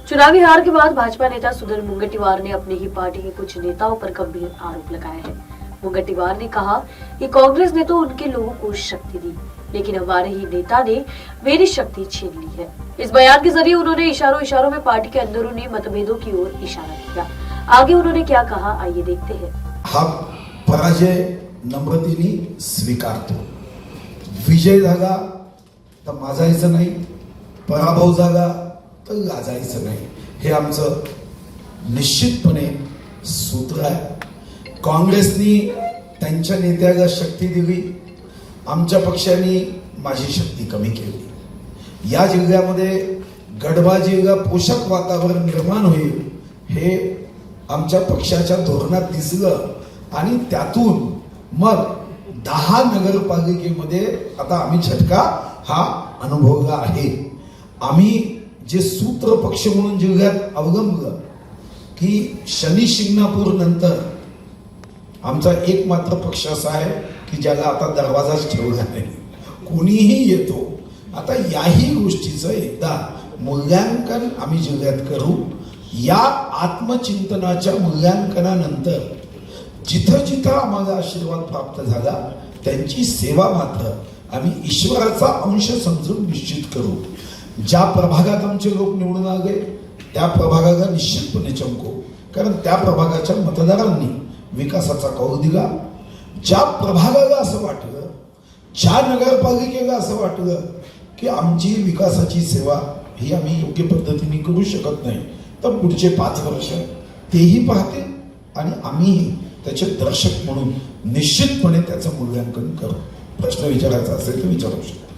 चुनावी हार के बाद भाजपा नेता सुधीर मुनगंटीवार ने अपनी ही पार्टी के कुछ नेताओं पर गंभीर आरोप लगाए हैं। मुनगंटीवार ने कहा कि कांग्रेस ने तो उनके लोगों को शक्ति दी, लेकिन हमारे ही नेता ने मेरी शक्ति छीन ली है। इस बयान के जरिए उन्होंने इशारों में पार्टी के अंदरूनी मतभेदों की ओर इशारा किया। आगे उन्होंने क्या कहा, आइए देखते हैं। हा पराजय नम्रतेने स्वीकारतो। विजय झाला तर माजायचं नाही, पराभव झाला तर लाजायचं नाही, हे आमचं निश्चितपणे सूत्र आहे। काँग्रेसनी त्यांच्या नेत्याला शक्ती दिली, आमच्या पक्षाने माझी शक्ती कमी केली। या जिल्ह्यामध्ये गडबाजीला पोषक वातावरण निर्माण होईल हे आमच्या पक्षाच्या धोरणात दिसलं आणि त्यातून मग 10 नगरपालिकेमध्ये आता आम्ही झटका हा अनुभवला आहे। आम्ही जे सूत्र पक्ष म्हणून जिल्ह्यात अवलंबलं की शनी शिंगणापूर नंतर आमचा एकमात्र पक्ष असा आहे की ज्याला आता दरवाजाच ठेवला नाही, कोणीही येतो। आता याही गोष्टीचं एकदा मूल्यांकन आम्ही जिल्ह्यात करू। या आत्मचिंतनाच्या मूल्यांकनानंतर जिथं जिथं आम्हाला आशीर्वाद प्राप्त झाला त्यांची सेवा मात्र आम्ही ईश्वराचा अंश समजून निश्चित करू। ज्या प्रभागात आमचे लोक निवडून आले त्या प्रभागाला निश्चितपणे चमकू, कारण त्या प्रभागाच्या मतदारांनी विकासाचा कौल दिला। ज्या प्रभागाला असं वाटलं, ज्या नगरपालिकेला असं वाटलं की आमची विकासाची सेवा ही आम्ही योग्य पद्धतीने करू शकत नाही, तर पुढचे 5 वर्ष तेही पाहतील आणि आम्हीही त्याचे दर्शक म्हणून निश्चितपणे त्याचं मूल्यांकन करू। प्रश्न विचारायचा असेल तर विचारू शकतो।